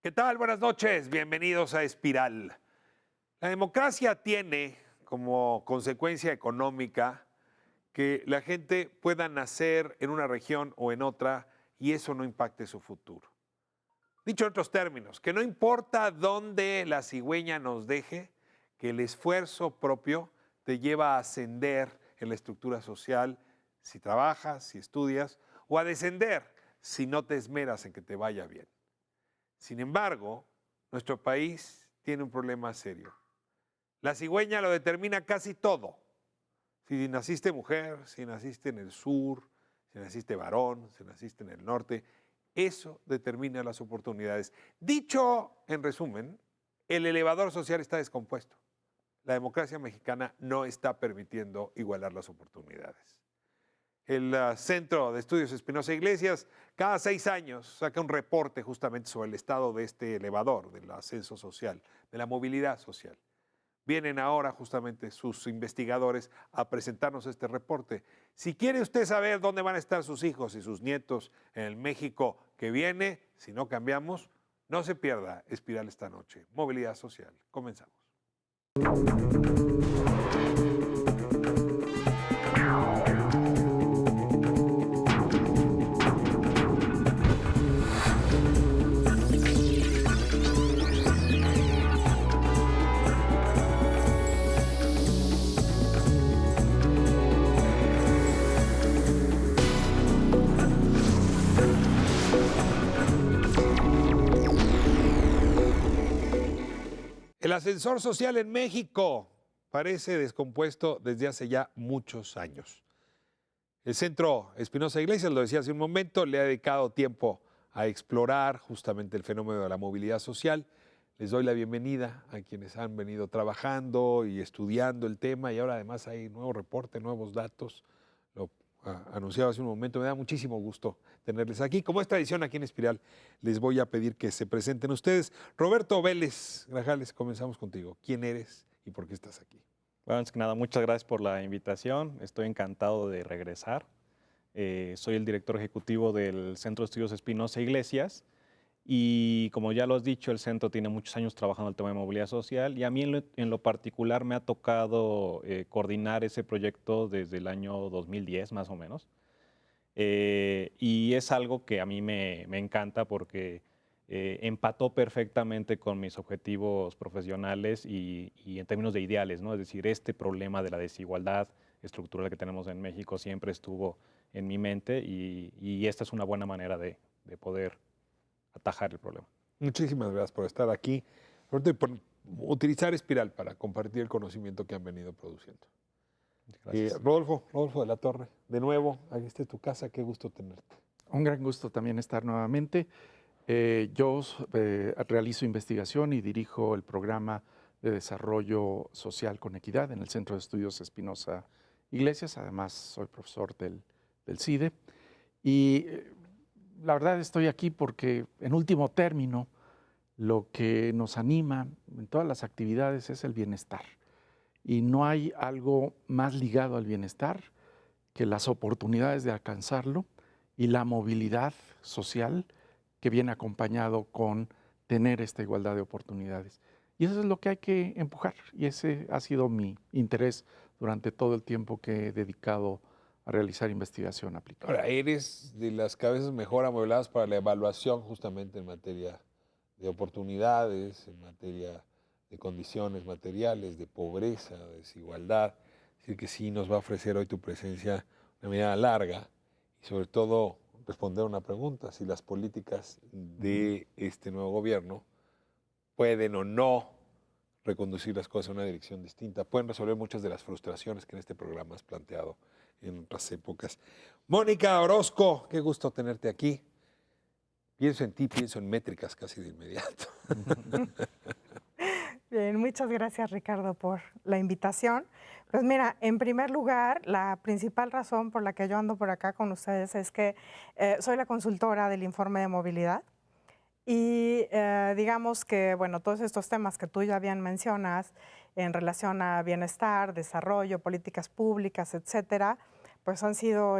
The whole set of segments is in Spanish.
¿Qué tal? Buenas noches, bienvenidos a Espiral. La democracia tiene como consecuencia económica que la gente pueda nacer en una región o en otra y eso no impacte su futuro. Dicho en otros términos, que no importa dónde la cigüeña nos deje, que el esfuerzo propio te lleva a ascender en la estructura social si trabajas, si estudias, o a descender si no te esmeras en que te vaya bien. Sin embargo, nuestro país tiene un problema serio. La cigüeña lo determina casi todo. Si naciste mujer, si naciste en el sur, si naciste varón, si naciste en el norte, eso determina las oportunidades. Dicho en resumen, el elevador social está descompuesto. La democracia mexicana no está permitiendo igualar las oportunidades. El Centro de Estudios Espinosa Iglesias cada 6 años saca un reporte justamente sobre el estado de este elevador, del ascenso social, de la movilidad social. Vienen ahora justamente sus investigadores a presentarnos este reporte. Si quiere usted saber dónde van a estar sus hijos y sus nietos en el México que viene, si no cambiamos, no se pierda Espiral esta noche. Movilidad social. Comenzamos. El ascensor social en México parece descompuesto desde hace ya muchos años. El Centro Espinosa Iglesias, lo decía hace un momento, le ha dedicado tiempo a explorar justamente el fenómeno de la movilidad social. Les doy la bienvenida a quienes han venido trabajando y estudiando el tema y ahora además hay nuevo reporte, nuevos datos. Lo anunciaba hace un momento, me da muchísimo gusto tenerles aquí. Como es tradición aquí en Espiral, les voy a pedir que se presenten ustedes. Roberto Vélez Grajales, comenzamos contigo. ¿Quién eres y por qué estás aquí? Bueno, antes que nada, muchas gracias por la invitación. Estoy encantado de regresar. Soy el director ejecutivo del Centro de Estudios Espinosa Iglesias y como ya lo has dicho, el centro tiene muchos años trabajando el tema de movilidad social y a mí en lo particular me ha tocado coordinar ese proyecto desde el año 2010 más o menos. Y es algo que a mí me encanta porque empató perfectamente con mis objetivos profesionales y en términos de ideales, ¿no? Es decir, este problema de la desigualdad estructural que tenemos en México siempre estuvo en mi mente y esta es una buena manera de poder atajar el problema. Muchísimas gracias por estar aquí, Roberto, y por utilizar Espiral para compartir el conocimiento que han venido produciendo. Gracias. Rodolfo de la Torre, de nuevo, aquí está tu casa, qué gusto tenerte. Un gran gusto también estar nuevamente. Yo realizo investigación y dirijo el programa de desarrollo social con equidad en el Centro de Estudios Espinosa Iglesias. Además, soy profesor del CIDE. Y la verdad estoy aquí porque, en último término, lo que nos anima en todas las actividades es el bienestar. Y no hay algo más ligado al bienestar que las oportunidades de alcanzarlo y la movilidad social que viene acompañado con tener esta igualdad de oportunidades. Y eso es lo que hay que empujar y ese ha sido mi interés durante todo el tiempo que he dedicado a realizar investigación aplicada. Ahora, eres de las cabezas mejor amuebladas para la evaluación justamente en materia de oportunidades, en materia de condiciones materiales, de pobreza, de desigualdad. Es decir, que sí nos va a ofrecer hoy tu presencia una mirada larga y sobre todo responder una pregunta, si las políticas de este nuevo gobierno pueden o no reconducir las cosas en una dirección distinta, pueden resolver muchas de las frustraciones que en este programa has planteado en otras épocas. Mónica Orozco, qué gusto tenerte aquí. Pienso en ti, pienso en métricas casi de inmediato. Bien, muchas gracias Ricardo por la invitación. Pues mira, en primer lugar, la principal razón por la que yo ando por acá con ustedes es que soy la consultora del informe de movilidad y digamos que, bueno, todos estos temas que tú ya bien mencionas en relación a bienestar, desarrollo, políticas públicas, etcétera, pues han sido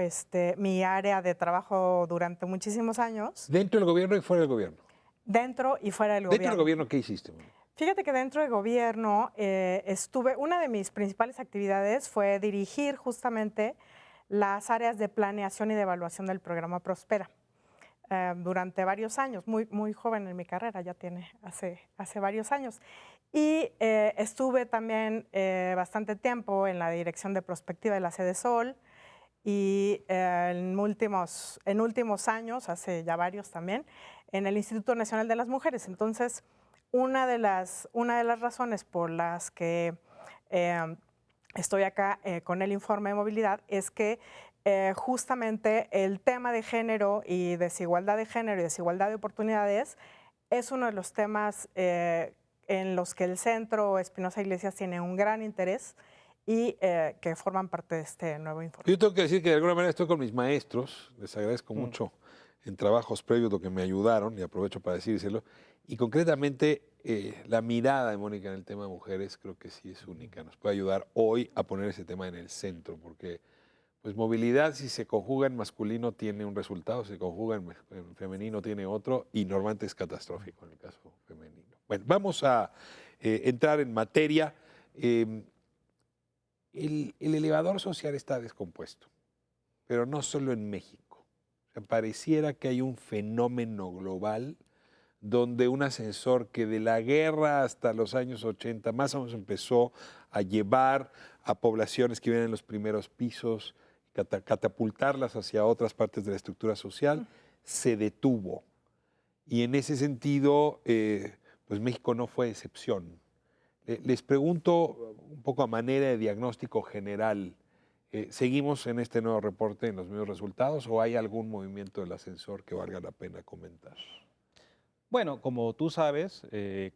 mi área de trabajo durante muchísimos años. Dentro del gobierno y fuera del gobierno. dentro y fuera del Dentro gobierno. del gobierno, ¿qué hiciste, Mónica? Fíjate que dentro del gobierno una de mis principales actividades fue dirigir justamente las áreas de planeación y de evaluación del programa Prospera durante varios años, muy joven en mi carrera, ya tiene hace varios años. Y estuve también bastante tiempo en la dirección de prospectiva de la Sede Sol y en últimos años, hace ya varios también, en el Instituto Nacional de las Mujeres. Entonces, una de las razones por las que estoy acá con el informe de movilidad es que justamente el tema de género y desigualdad de género y desigualdad de oportunidades es uno de los temas en los que el Centro Espinosa Iglesias tiene un gran interés y que forman parte de este nuevo informe. Yo tengo que decir que de alguna manera estoy con mis maestros, les agradezco mucho en trabajos previos lo que me ayudaron y aprovecho para decírselo. Y concretamente la mirada de Mónica en el tema de mujeres creo que sí es única, nos puede ayudar hoy a poner ese tema en el centro, porque pues movilidad si se conjuga en masculino tiene un resultado, si se conjuga en femenino tiene otro y normalmente es catastrófico en el caso femenino. Bueno, vamos a entrar en materia. El elevador social está descompuesto, pero no solo en México. O sea, pareciera que hay un fenómeno global donde un ascensor que de la guerra hasta los años 80 más o menos empezó a llevar a poblaciones que viven en los primeros pisos, catapultarlas hacia otras partes de la estructura social, se detuvo. Y en ese sentido, pues México no fue excepción. Les pregunto un poco a manera de diagnóstico general, ¿seguimos en este nuevo reporte en los mismos resultados o hay algún movimiento del ascensor que valga la pena comentar? Bueno, como tú sabes,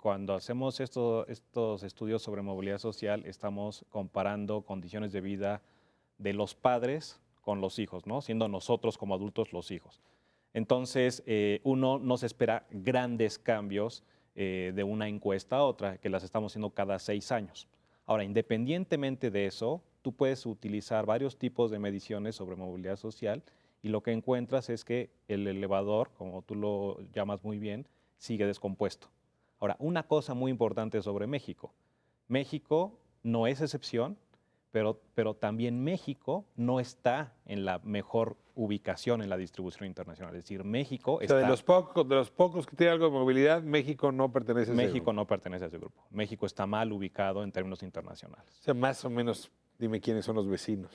cuando hacemos estos estudios sobre movilidad social, estamos comparando condiciones de vida de los padres con los hijos, ¿no? Siendo nosotros como adultos los hijos. Entonces, uno no se espera grandes cambios de una encuesta a otra, que las estamos haciendo cada 6 años. Ahora, independientemente de eso, tú puedes utilizar varios tipos de mediciones sobre movilidad social y lo que encuentras es que el elevador, como tú lo llamas muy bien, sigue descompuesto. Ahora, una cosa muy importante sobre México. México no es excepción, pero también México no está en la mejor ubicación en la distribución internacional. Es decir, México O sea, de los pocos que tienen algo de movilidad, México no pertenece a ese México grupo. no pertenece a ese grupo. México está mal ubicado en términos internacionales. O sea, más o menos, dime quiénes son los vecinos.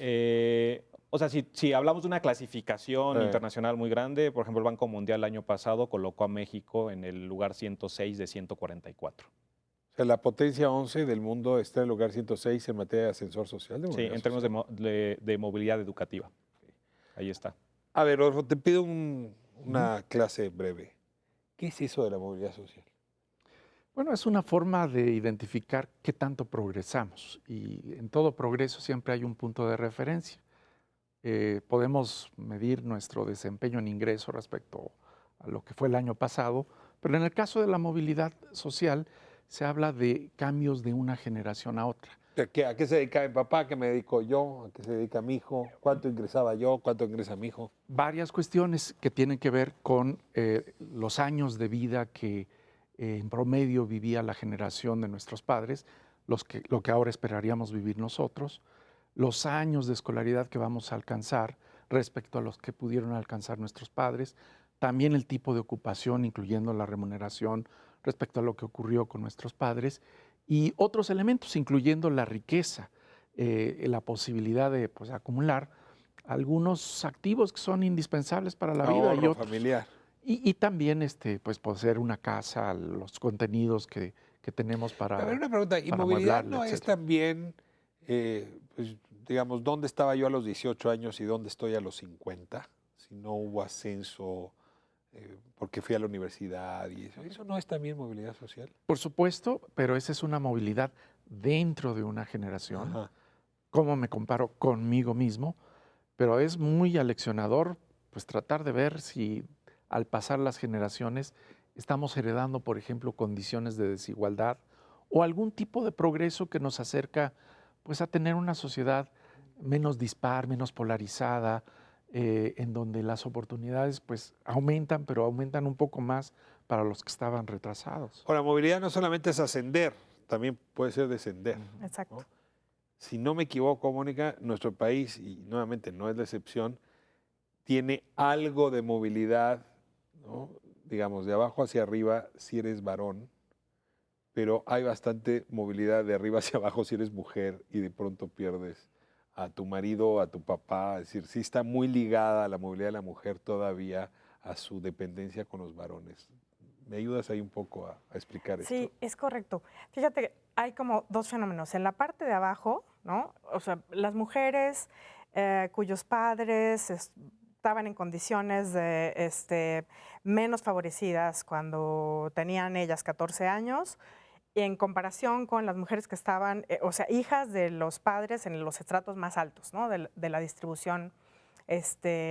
O sea, si hablamos de una clasificación Sí. internacional muy grande, por ejemplo, el Banco Mundial el año pasado colocó a México en el lugar 106 de 144. O sea, la potencia 11 del mundo está en el lugar 106 en materia de ascensor social. De Sí, movilidad en términos social. de movilidad educativa. Ahí está. A ver, Rodolfo, te pido una clase breve. ¿Qué es eso de la movilidad social? Bueno, es una forma de identificar qué tanto progresamos y en todo progreso siempre hay un punto de referencia. Podemos medir nuestro desempeño en ingreso respecto a lo que fue el año pasado, pero en el caso de la movilidad social se habla de cambios de una generación a otra. ¿A qué se dedica mi papá? ¿A qué me dedico yo? ¿A qué se dedica mi hijo? ¿Cuánto ingresaba yo? ¿Cuánto ingresa mi hijo? Varias cuestiones que tienen que ver con los años de vida que en promedio vivía la generación de nuestros padres, lo que ahora esperaríamos vivir nosotros, los años de escolaridad que vamos a alcanzar respecto a los que pudieron alcanzar nuestros padres, también el tipo de ocupación, incluyendo la remuneración respecto a lo que ocurrió con nuestros padres, y otros elementos, incluyendo la riqueza, la posibilidad de acumular algunos activos que son indispensables para la vida y Ahorro otros. familiar. Y también poseer una casa, los contenidos que tenemos para A ver, una pregunta. ¿Y para movilidad amueblarla, no es etcétera. también, pues, digamos, dónde estaba yo a los 18 años y dónde estoy a los 50? Si no hubo ascenso porque fui a la universidad y eso. ¿Eso no es también movilidad social? Por supuesto, pero esa es una movilidad dentro de una generación. Ajá. ¿Cómo me comparo conmigo mismo? Pero es muy aleccionador pues tratar de ver si al pasar las generaciones estamos heredando, por ejemplo, condiciones de desigualdad o algún tipo de progreso que nos acerca pues a tener una sociedad menos dispar, menos polarizada, en donde las oportunidades pues aumentan, pero aumentan un poco más para los que estaban retrasados. Ahora, movilidad no solamente es ascender, también puede ser descender. Exacto. ¿No? Si no me equivoco, Mónica, nuestro país, y nuevamente no es la excepción, tiene algo de movilidad, ¿no? Digamos, de abajo hacia arriba si eres varón, pero hay bastante movilidad de arriba hacia abajo si eres mujer y de pronto pierdes a tu marido, a tu papá. Es decir, sí está muy ligada la movilidad de la mujer todavía a su dependencia con los varones. ¿Me ayudas ahí un poco a explicar esto? Sí, es correcto. Fíjate, hay como dos fenómenos. En la parte de abajo, ¿no? O sea, las mujeres cuyos padres estaban en condiciones menos favorecidas cuando tenían ellas 14 años, y en comparación con las mujeres que estaban, o sea, hijas de los padres en los estratos más altos, ¿no? De la distribución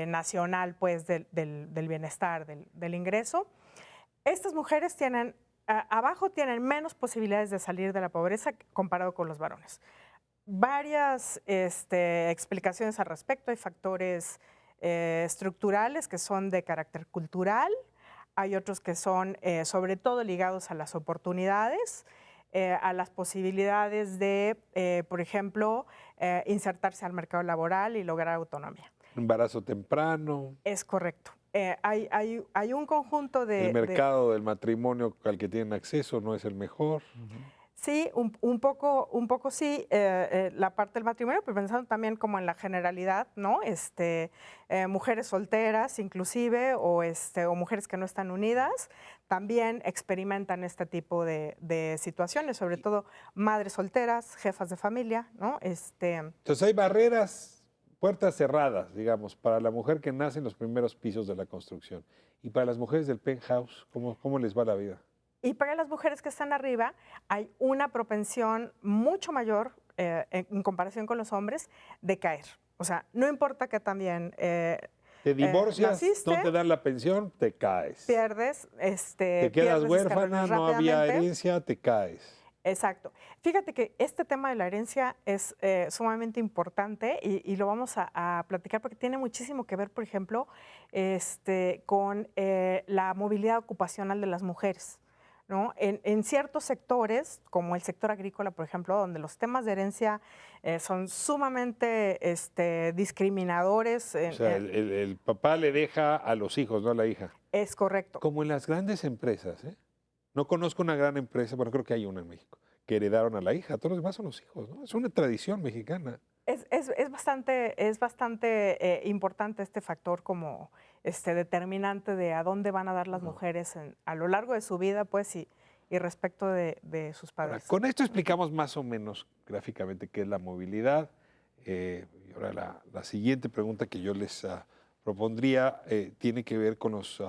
nacional, pues, del bienestar, del ingreso. Estas mujeres tienen, abajo tienen menos posibilidades de salir de la pobreza comparado con los varones. Varias explicaciones al respecto. Hay factores estructurales que son de carácter cultural, hay otros que son sobre todo ligados a las oportunidades, a las posibilidades de, por ejemplo, insertarse al mercado laboral y lograr autonomía. Embarazo temprano. Es correcto. Hay un conjunto de... El mercado del matrimonio al que tienen acceso no es el mejor. Sí, un poco sí, la parte del matrimonio, pero pensando también como en la generalidad, ¿no? Mujeres solteras inclusive o mujeres que no están unidas también experimentan este tipo de situaciones, sobre todo madres solteras, jefas de familia, ¿no? Entonces hay barreras, puertas cerradas, digamos, para la mujer que nace en los primeros pisos de la construcción. Y para las mujeres del penthouse, ¿cómo les va la vida? Y para las mujeres que están arriba hay una propensión mucho mayor en comparación con los hombres de caer. O sea, no importa que también te divorcias, naciste, no te dan la pensión, te caes. Pierdes, te quedas huérfana, no había herencia, te caes. Exacto. Fíjate que este tema de la herencia es sumamente importante y lo vamos a platicar porque tiene muchísimo que ver, por ejemplo, con la movilidad ocupacional de las mujeres, ¿no? En ciertos sectores, como el sector agrícola, por ejemplo, donde los temas de herencia son sumamente discriminadores. O sea, el papá le deja a los hijos, no a la hija. Es correcto. Como en las grandes empresas, ¿eh? No conozco una gran empresa, bueno, creo que hay una en México, que heredaron a la hija. Todos los demás son los hijos, ¿no? Es una tradición mexicana. Es bastante importante este factor como determinante de a dónde van a dar las mujeres a lo largo de su vida, pues, y respecto de sus padres. Ahora, con esto explicamos más o menos gráficamente qué es la movilidad. Y ahora la siguiente pregunta que yo les propondría tiene que ver con los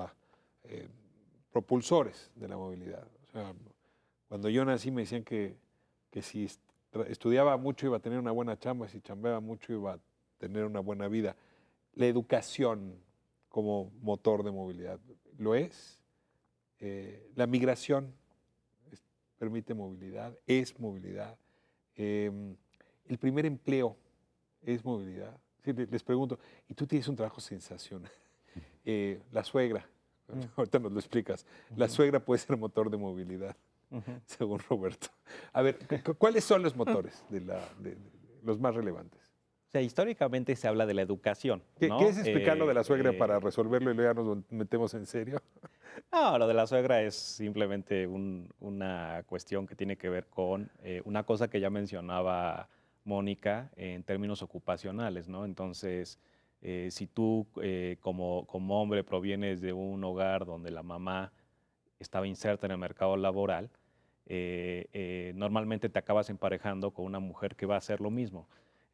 propulsores de la movilidad. O sea, cuando yo nací me decían que si estudiaba mucho iba a tener una buena chamba, si chambeaba mucho iba a tener una buena vida. La educación como motor de movilidad, ¿lo es? La migración permite movilidad, es movilidad. El primer empleo es movilidad. Sí, les pregunto, y tú tienes un trabajo sensacional. La suegra, ahorita nos lo explicas, la suegra puede ser motor de movilidad, según Roberto. A ver, ¿cuáles son los motores de los más relevantes? O sea, históricamente se habla de la educación, ¿no? ¿Quieres explicar lo de la suegra para resolverlo y luego ya nos metemos en serio? No, lo de la suegra es simplemente una cuestión que tiene que ver con una cosa que ya mencionaba Mónica en términos ocupacionales, ¿no? Entonces, si tú como hombre provienes de un hogar donde la mamá estaba inserta en el mercado laboral, normalmente te acabas emparejando con una mujer que va a hacer lo mismo.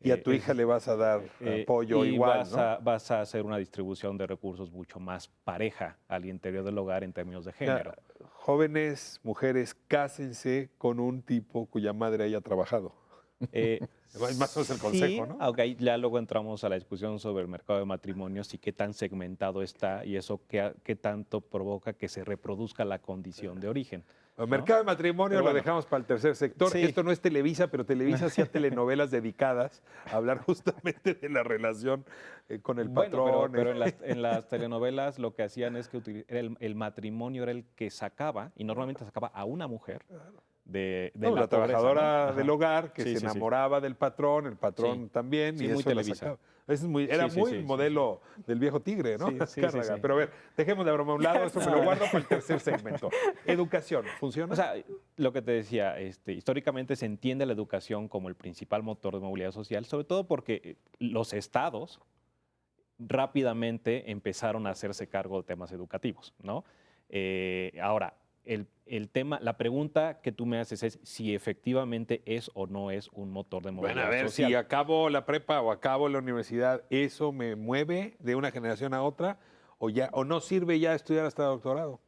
Y a tu hija le vas a dar apoyo igual, ¿no? Vas a hacer una distribución de recursos mucho más pareja al interior del hogar en términos de género. Jóvenes, mujeres, cásense con un tipo cuya madre haya trabajado. Más o menos el consejo, ¿no? Aunque ya luego entramos a la discusión sobre el mercado de matrimonios y qué tan segmentado está y eso qué tanto provoca que se reproduzca la condición de origen. El mercado de matrimonio Pero lo bueno. dejamos para el tercer sector. Sí. Esto no es Televisa, pero Televisa hacía telenovelas dedicadas a hablar justamente de la relación con el Bueno, patrón. pero en las telenovelas lo que hacían es que el matrimonio era el que sacaba, y normalmente sacaba a una mujer de No, la la pobreza, trabajadora ¿no? del Ajá. hogar que Sí, se sí, sí. enamoraba del patrón, el patrón Sí. también, Sí, y muy eso la Televisa. sacaba. Era Sí, sí, muy sí, sí, modelo del viejo tigre, ¿no? Sí, sí, sí, Azcárraga. sí. Pero a ver, dejemos de broma a un lado, esto me lo No. guardo para el tercer segmento. Educación, ¿funciona? O sea, lo que te decía, históricamente se entiende la educación como el principal motor de movilidad social, sobre todo porque los estados rápidamente empezaron a hacerse cargo de temas educativos, ¿no? Ahora, el tema, la pregunta que tú me haces es si efectivamente es o no es un motor de Bueno, movilidad a ver, social. si acabo la prepa o acabo la universidad, ¿eso me mueve de una generación a otra? ¿O no sirve ya estudiar hasta doctorado?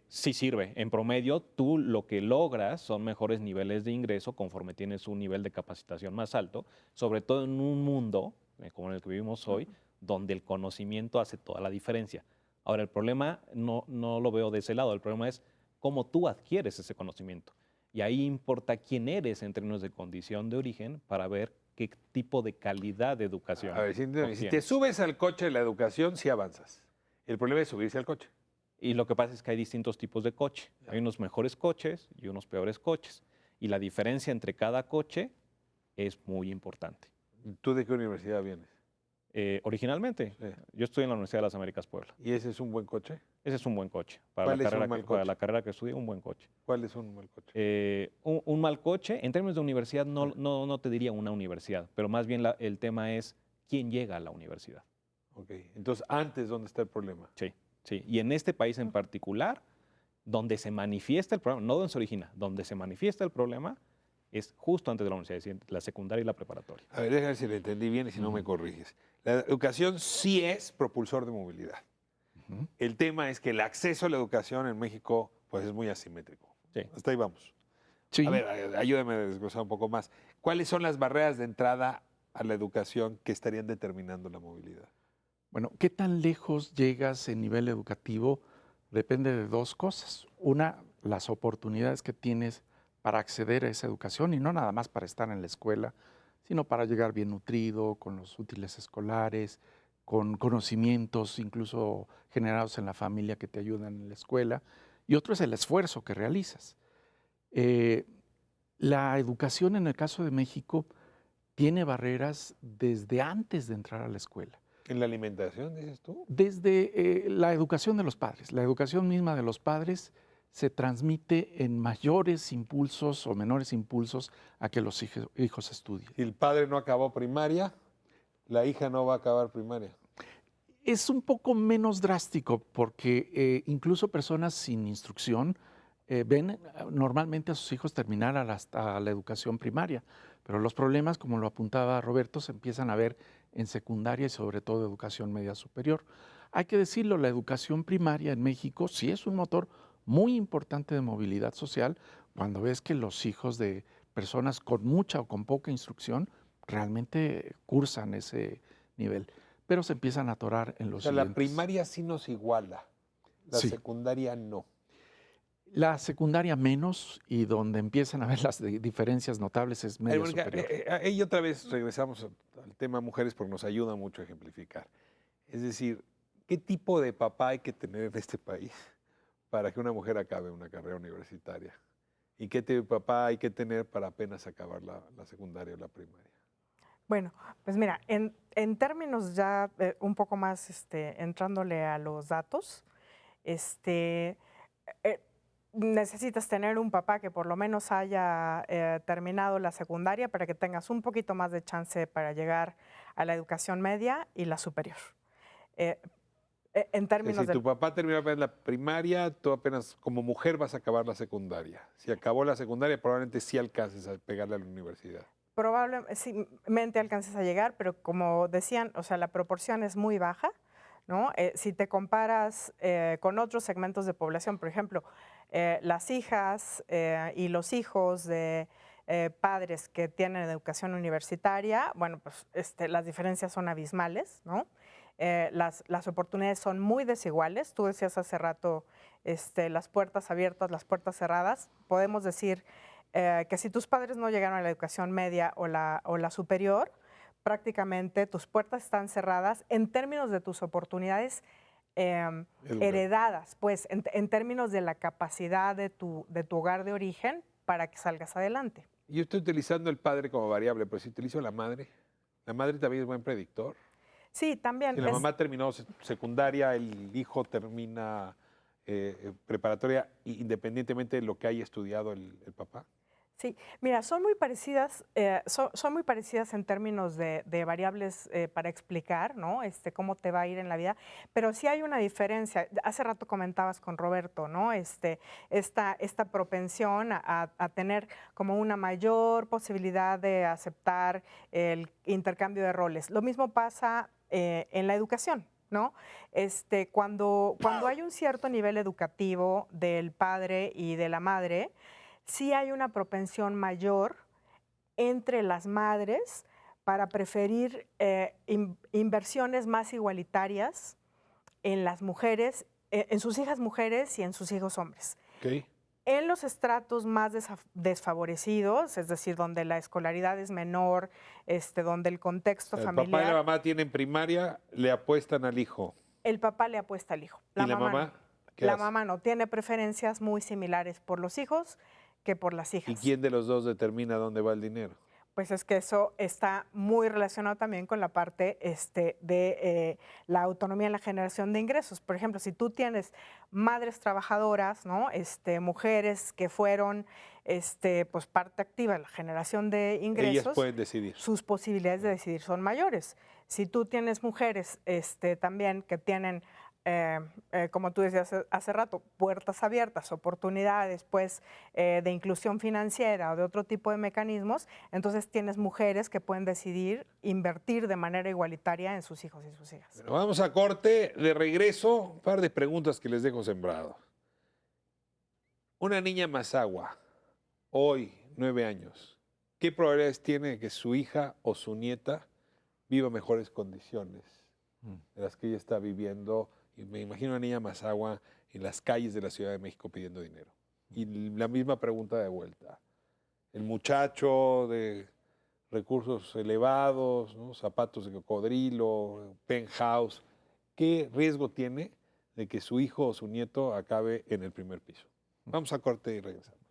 Sí sirve. En promedio, tú lo que logras son mejores niveles de ingreso conforme tienes un nivel de capacitación más alto, sobre todo en un mundo como en el que vivimos hoy, donde el conocimiento hace toda la diferencia. Ahora, el problema no lo veo de ese lado, el problema es cómo tú adquieres ese conocimiento. Y ahí importa quién eres en términos de condición de origen para ver qué tipo de calidad de educación A ver, si te obtienes. subes al coche de la educación, sí avanzas. El problema es subirse al coche. Y lo que pasa es que hay distintos tipos de coche. Hay unos mejores coches y unos peores coches. Y la diferencia entre cada coche es muy importante. ¿Tú de qué universidad vienes? Originalmente, Sí. yo estoy en la Universidad de las Américas Puebla. ¿Y ese es un buen coche? Ese es un buen coche. ¿Cuál es un mal Para coche? la carrera que estudié, un buen coche. ¿Cuál es un mal coche? Un mal coche, en términos de universidad, no te diría una universidad, pero más bien el tema es quién llega a la universidad. Ok, entonces antes, ¿dónde está el problema? Sí, sí. Y en este país en particular, donde se manifiesta el problema, no donde se origina, donde se manifiesta el problema es justo antes de la universidad, es decir, la secundaria y la preparatoria. A ver, déjame ver si lo entendí bien y si no me corriges. La educación sí es propulsor de movilidad. El tema es que el acceso a la educación en México pues es muy asimétrico. Sí. Hasta ahí vamos. Sí. A ver, ayúdame a desglosar un poco más. ¿Cuáles son las barreras de entrada a la educación que estarían determinando la movilidad? Bueno, ¿qué tan lejos llegas en nivel educativo? Depende de dos cosas. Una, las oportunidades que tienes para acceder a esa educación y no nada más para estar en la escuela, sino para llegar bien nutrido, con los útiles escolares, con conocimientos incluso generados en la familia que te ayudan en la escuela. Y otro es el esfuerzo que realizas. La educación en el caso de México tiene barreras desde antes de entrar a la escuela. ¿En la alimentación, dices tú? Desde la educación de los padres. La educación misma de los padres se transmite en mayores impulsos o menores impulsos a que los hijos estudien. Si el padre no acabó primaria, la hija no va a acabar primaria. Es un poco menos drástico porque incluso personas sin instrucción ven normalmente a sus hijos terminar hasta la educación primaria, pero los problemas, como lo apuntaba Roberto, se empiezan a ver en secundaria y sobre todo educación media superior. Hay que decirlo, la educación primaria en México sí es un motor muy importante de movilidad social cuando ves que los hijos de personas con mucha o con poca instrucción realmente cursan ese nivel, pero se empiezan a atorar en los O sea, la siguientes. primaria sí nos iguala, la Sí. secundaria no. La secundaria menos y donde empiezan a ver las diferencias notables es media Mónica, superior. y otra vez regresamos al tema mujeres porque nos ayuda mucho a ejemplificar. Es decir, ¿qué tipo de papá hay que tener en este país para que una mujer acabe una carrera universitaria? ¿Y qué tipo de papá hay que tener para apenas acabar la secundaria o la primaria? Bueno, pues mira, en términos ya un poco más entrándole a los datos, necesitas tener un papá que por lo menos haya terminado la secundaria para que tengas un poquito más de chance para llegar a la educación media y la superior. En O sea, términos si de... tu papá terminó apenas la primaria, tú apenas como mujer vas a acabar la secundaria. Si acabó la secundaria, probablemente sí alcances a pegarle a la universidad. Probablemente alcances a llegar, pero como decían, o sea, la proporción es muy baja, ¿no? Si te comparas con otros segmentos de población, por ejemplo, las hijas y los hijos de padres que tienen educación universitaria, bueno, pues las diferencias son abismales, ¿no? Las oportunidades son muy desiguales. Tú decías hace rato las puertas abiertas, las puertas cerradas. Podemos decir que si tus padres no llegaron a la educación media o la superior, prácticamente tus puertas están cerradas en términos de tus oportunidades heredadas, pues en términos de la capacidad de tu hogar de origen para que salgas adelante. Yo estoy utilizando el padre como variable, pero si utilizo la madre también es buen predictor. Sí, también. Si la mamá terminó secundaria, el hijo termina preparatoria, independientemente de lo que haya estudiado el papá. Sí, mira, son muy parecidas, son muy parecidas en términos de variables para explicar, ¿no? Cómo te va a ir en la vida, pero sí hay una diferencia. Hace rato comentabas con Roberto, ¿no? Esta propensión a tener como una mayor posibilidad de aceptar el intercambio de roles. Lo mismo pasa en la educación, ¿no? Cuando hay un cierto nivel educativo del padre y de la madre, sí hay una propensión mayor entre las madres para preferir inversiones más igualitarias en las mujeres, en sus hijas mujeres y en sus hijos hombres. Okay. En los estratos más desfavorecidos, es decir, donde la escolaridad es menor, donde el contexto familiar... El papá y la mamá tienen primaria, le apuestan al hijo. El papá le apuesta al hijo. ¿Y la mamá? La mamá no, tiene preferencias muy similares por los hijos que por las hijas. ¿Y quién de los dos determina dónde va el dinero? Pues es que eso está muy relacionado también con la parte de la autonomía en la generación de ingresos. Por ejemplo, si tú tienes madres trabajadoras, ¿no? Mujeres que fueron pues parte activa de la generación de ingresos, ellas pueden decidir. Sus posibilidades de decidir son mayores. Si tú tienes mujeres también que tienen como tú decías hace rato, puertas abiertas, oportunidades pues, de inclusión financiera o de otro tipo de mecanismos, entonces tienes mujeres que pueden decidir invertir de manera igualitaria en sus hijos y sus hijas. Bueno, vamos a corte, de regreso, un par de preguntas que les dejo sembrado. Una niña Mazahua, hoy, 9 años, ¿qué probabilidades tiene de que su hija o su nieta viva mejores condiciones de las que ella está viviendo? Y me imagino una niña Mazahua en las calles de la Ciudad de México pidiendo dinero. Y la misma pregunta de vuelta. El muchacho de recursos elevados, ¿no? Zapatos de cocodrilo, penthouse, ¿qué riesgo tiene de que su hijo o su nieto acabe en el primer piso? Vamos a corte y regresamos.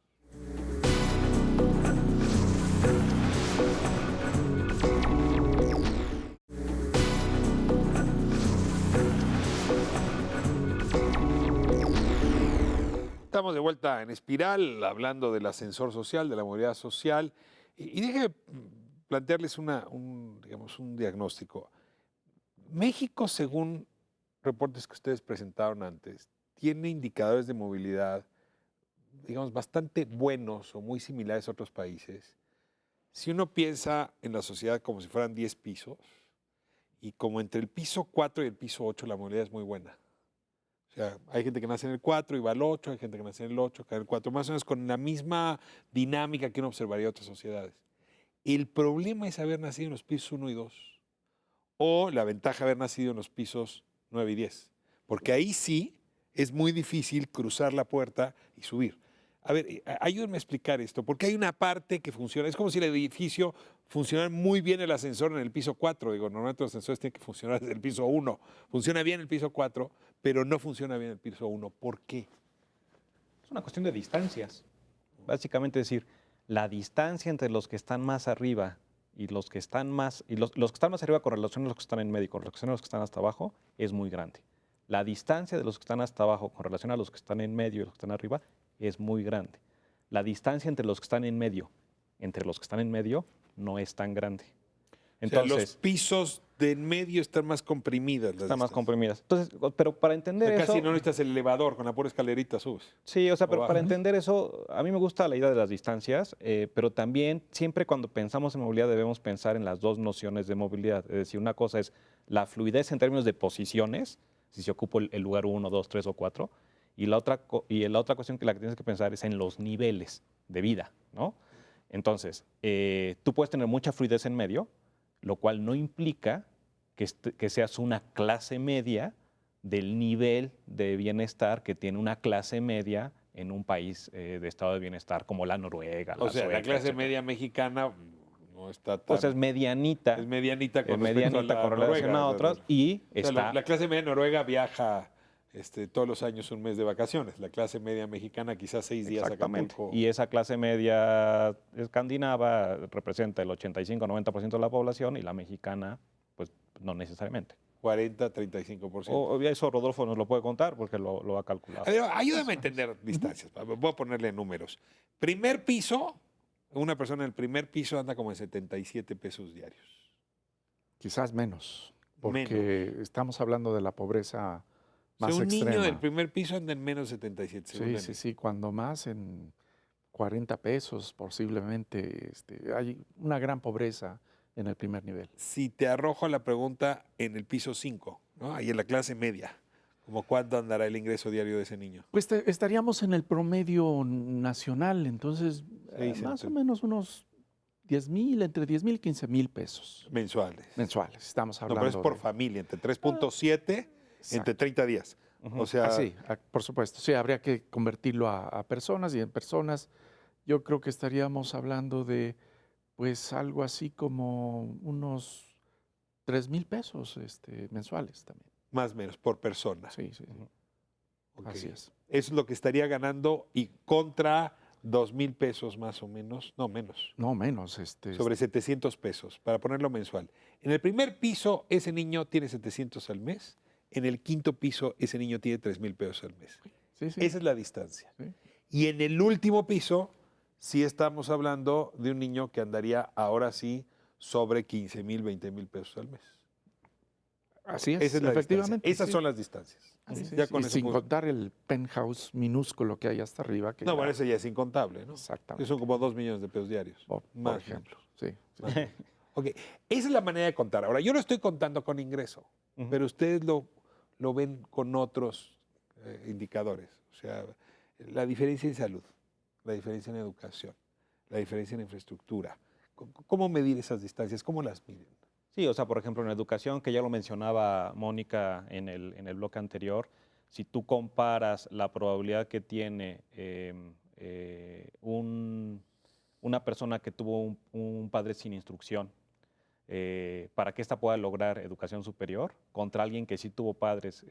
Estamos de vuelta en Espiral, hablando del ascensor social, de la movilidad social. Y déjenme plantearles un diagnóstico. México, según reportes que ustedes presentaron antes, tiene indicadores de movilidad, digamos, bastante buenos o muy similares a otros países. Si uno piensa en la sociedad como si fueran 10 pisos, y como entre el piso 4 y el piso 8 la movilidad es muy buena. O sea, hay gente que nace en el 4 y va al 8, hay gente que nace en el 8, cae en el 4, más o menos con la misma dinámica que uno observaría en otras sociedades. El problema es haber nacido en los pisos 1 y 2, o la ventaja de haber nacido en los pisos 9 y 10, porque ahí sí es muy difícil cruzar la puerta y subir. A ver, ayúdenme a explicar esto, porque hay una parte que funciona, es como si el edificio funcionara muy bien el ascensor en el piso 4, digo, normalmente los ascensores tienen que funcionar desde el piso 1, funciona bien el piso 4, pero no funciona bien el piso 1, ¿por qué? Es una cuestión de distancias. Básicamente decir, la distancia entre los que están más arriba y los que están más, y los que están más arriba con relación a los que están en medio, con relación a los que están hasta abajo, es muy grande. La distancia de los que están hasta abajo con relación a los que están en medio y los que están arriba es muy grande. La distancia entre los que están en medio, no es tan grande. Entonces, o sea, los pisos de en medio están más comprimidas. Están más comprimidas. Entonces, pero para entender eso... Casi no necesitas el elevador, con la pura escalerita subes. Sí, o sea, pero para entender eso, a mí me gusta la idea de las distancias, pero también siempre cuando pensamos en movilidad debemos pensar en las dos nociones de movilidad. Es decir, una cosa es la fluidez en términos de posiciones, si se ocupa el lugar 1, 2, 3 o 4, y la otra cuestión que la que tienes que pensar es en los niveles de vida, ¿no? Entonces, tú puedes tener mucha fluidez en medio, lo cual no implica que seas una clase media del nivel de bienestar que tiene una clase media en un país de estado de bienestar como la Noruega, O sea, la Suecia, clase etcétera. media mexicana no está tan... Pues es medianita es medianita con respecto a medianita la con relación Noruega. a otras y O sea, está... la clase media noruega viaja todos los años un mes de vacaciones. La clase media mexicana quizás 6 días a Exactamente. Acapulco. Y esa clase media escandinava representa el 85-90% de la población y la mexicana, pues no necesariamente. 40-35%. O eso Rodolfo nos lo puede contar porque lo ha calculado. A ver, ayúdame a entender distancias. Voy a ponerle números. Primer piso, una persona en el primer piso anda como en 77 pesos diarios. Quizás menos, porque Menos. estamos hablando de la pobreza O sea, más un extrema. niño del primer piso anda en menos de 77. según Sí, Denis. sí, sí, cuando más en 40 pesos posiblemente. Hay una gran pobreza en el primer nivel. Si te arrojo la pregunta en el piso 5, ¿no? Ahí en la clase media, ¿como cuánto andará el ingreso diario de ese niño? Pues estaríamos en el promedio nacional, entonces Sí, más o entre- menos unos 10,000, entre 10,000 y 15,000 pesos Mensuales. mensuales. Estamos No, hablando pero es por de- familia, entre 3.7, entre Exacto. 30 días. Ujú. O sea, Sí, por supuesto. Sí, habría que convertirlo a personas y en personas yo creo que estaríamos hablando de pues algo así como unos 3,000 pesos mensuales también. más o menos por persona. Sí, sí, sí. Ujú. Ok. Así es. Eso es lo que estaría ganando y contra 2,000 pesos más o menos, no menos, No menos. sobre 700 pesos, para ponerlo mensual. En el primer piso, ese niño tiene 700 al mes. En el quinto piso, ese niño tiene 3,000 pesos al mes. Sí, sí. Esa es la distancia. Sí. Y en el último piso, sí estamos hablando de un niño que andaría ahora sí sobre 15,000, 20,000 pesos al mes. Así es, Esa es la efectivamente. distancia. Esas sí. son las distancias. Sí, sí, Ya sí. con Y eso sin puedo- contar el penthouse minúsculo que hay hasta arriba. Que No, ya- bueno, ese ya es incontable, ¿no? Exactamente. Son como 2 millones de pesos diarios. Por Más o ejemplo. Sí, sí. menos. Ok, esa es la manera de contar. Ahora, yo lo estoy contando con ingreso, Ujú. pero ustedes lo ven con otros indicadores. O sea, la diferencia en salud, la diferencia en educación, la diferencia en infraestructura. ¿Cómo medir esas distancias? ¿Cómo las miden? Sí, o sea, por ejemplo, en educación, que ya lo mencionaba Mónica en el bloque anterior, si tú comparas la probabilidad que tiene una persona que tuvo un padre sin instrucción para que ésta pueda lograr educación superior contra alguien que sí tuvo padres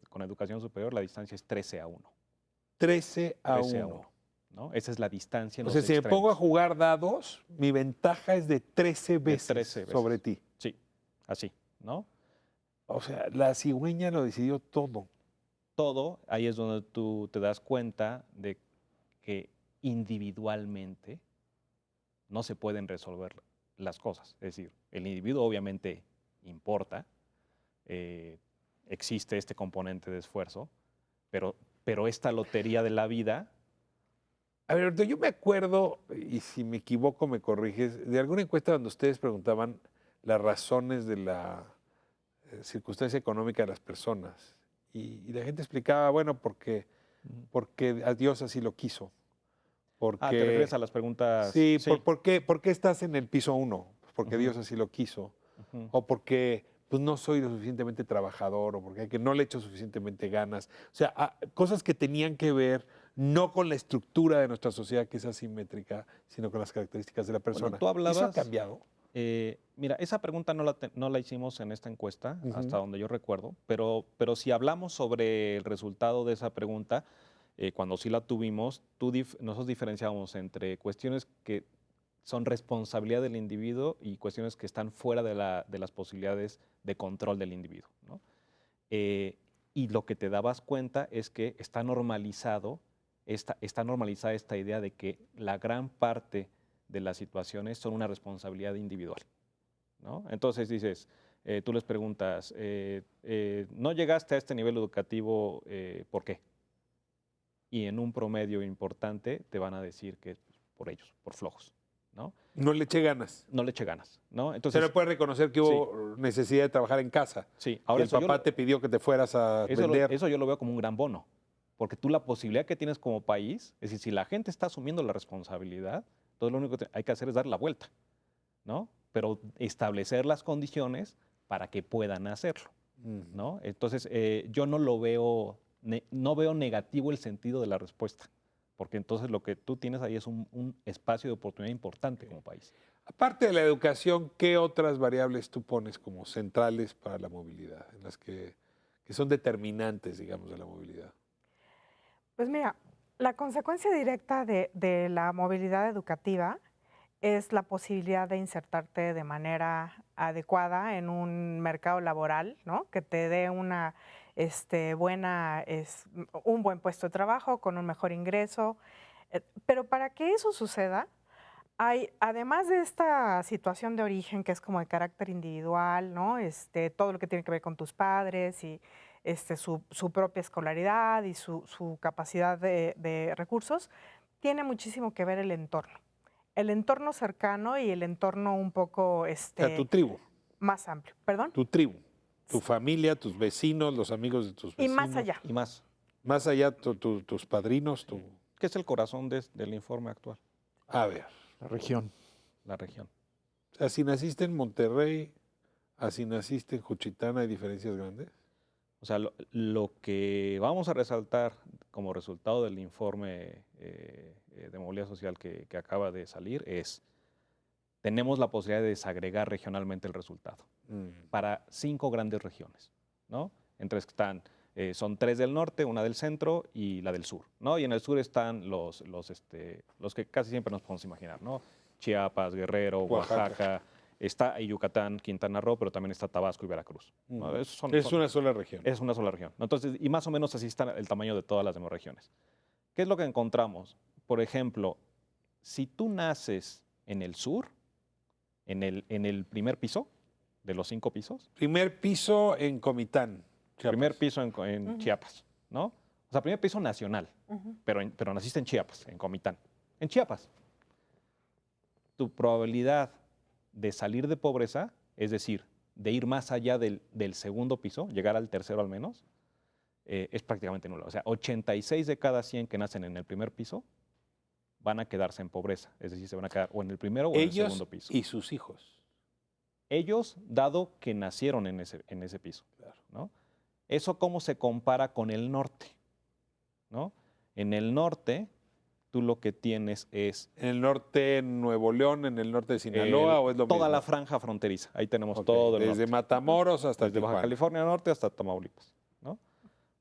con educación superior, la distancia es 13-1. 13 a 13 a 1. 1, ¿no? Esa es la distancia en O los sea, si me pongo a extremos. jugar dados, mi ventaja es de 13 veces, 13 veces. sobre ti. Sí, así, ¿no? O sea, la cigüeña lo decidió todo. Todo, ahí es donde tú te das cuenta de que individualmente no se pueden resolver las cosas. Es decir, el individuo obviamente importa, existe este componente de esfuerzo, pero esta lotería de la vida, A ver, yo me acuerdo, y si me equivoco me corriges, de alguna encuesta donde ustedes preguntaban las razones de la circunstancia económica de las personas. Y la gente explicaba, bueno, porque a Dios así lo quiso. Porque, ¿te refieres a las preguntas? Sí, ¿por qué estás en el piso 1? Porque Ujú. Dios así lo quiso. Ujú. O porque pues, no soy lo suficientemente trabajador, o porque no le echo suficientemente ganas. O sea, cosas que tenían que ver no con la estructura de nuestra sociedad, que es asimétrica, sino con las características de la persona. tú hablabas- ¿Eso ha cambiado? Mira, esa pregunta no la hicimos en esta encuesta, Ujú. hasta donde yo recuerdo, pero si hablamos sobre el resultado de esa pregunta, cuando sí la tuvimos, nosotros diferenciamos entre cuestiones que son responsabilidad del individuo y cuestiones que están fuera de las posibilidades de control del individuo, ¿no? Y lo que te dabas cuenta es que está normalizada esta idea de que la gran parte de las situaciones son una responsabilidad individual, ¿no? Entonces dices, tú les preguntas, ¿no llegaste a este nivel educativo por qué? Y en un promedio importante te van a decir que por ellos, por flojos, ¿no? No le eché ganas. No le eche ganas, ¿no? Se Entonces, le puede reconocer que hubo necesidad de trabajar en casa. sí, Que ahora el papá te pidió que te fueras a vender. eso yo lo veo como un gran bono, porque tú la posibilidad que tienes como país, es decir, si la gente está asumiendo la responsabilidad, entonces lo único que hay que hacer es dar la vuelta, ¿no? Pero establecer las condiciones para que puedan hacerlo. ¿no? Entonces, yo no lo veo, no veo negativo el sentido de la respuesta, porque entonces lo que tú tienes ahí es un espacio de oportunidad importante como país. Aparte de la educación, ¿qué otras variables tú pones como centrales para la movilidad, en las que son determinantes, digamos, de la movilidad? Pues mira, la consecuencia directa de la movilidad educativa es la posibilidad de insertarte de manera adecuada en un mercado laboral, ¿no? Que te dé una un buen puesto de trabajo con un mejor ingreso. Pero para que eso suceda, además de esta situación de origen que es como de carácter individual, ¿no? Todo lo que tiene que ver con tus padres y su propia escolaridad y su capacidad de recursos, tiene muchísimo que ver el entorno. El entorno cercano y el entorno un poco O sea, tu tribu, más amplio. ¿Perdón? tu tribu, tu familia, tus vecinos, los amigos de tus Y vecinos. más allá. Y más, Más allá, tus padrinos, que es el corazón del informe actual, A ver, La región. la región. o sea, si naciste en Monterrey, así naciste en Juchitán, ¿hay diferencias grandes? O sea, lo que vamos a resaltar como resultado del informe de movilidad social que acaba de salir es, tenemos la posibilidad de desagregar regionalmente el resultado para 5 grandes regiones, ¿no? Entre que están, son 3 del norte, una del centro y la del sur, ¿no? Y en el sur están los que casi siempre nos podemos imaginar, ¿no? Chiapas, Guerrero, Oaxaca, está Yucatán, Quintana Roo, pero también está Tabasco y Veracruz, ¿no? Es una sola región. Es una sola región. Entonces, y más o menos así está el tamaño de todas las demás regiones. ¿Qué es lo que encontramos? Por ejemplo, si tú naces en el sur, en el primer piso, de los 5 pisos. Primer piso en Comitán, Chiapas. Primer piso en Chiapas, ¿no? O sea, primer piso nacional, pero naciste en Chiapas, en Comitán. En Chiapas, tu probabilidad de salir de pobreza, es decir, de ir más allá del segundo piso, llegar al tercero al menos, es prácticamente nula. O sea, 86 de cada 100 que nacen en el primer piso van a quedarse en pobreza. Es decir, se van a quedar o en el primero o en el segundo piso. Y sus hijos. Ellos, dado que nacieron en ese piso. Claro. ¿No? ¿Eso cómo se compara con el norte? ¿No? En el norte, tú lo que tienes es... ¿En el norte de Nuevo León, en el norte de Sinaloa o es lo mismo? Toda la franja fronteriza. Ahí tenemos Ok, todo el desde norte. Matamoros hasta Desde Baja Tijuana. California Norte hasta Tamaulipas, ¿no?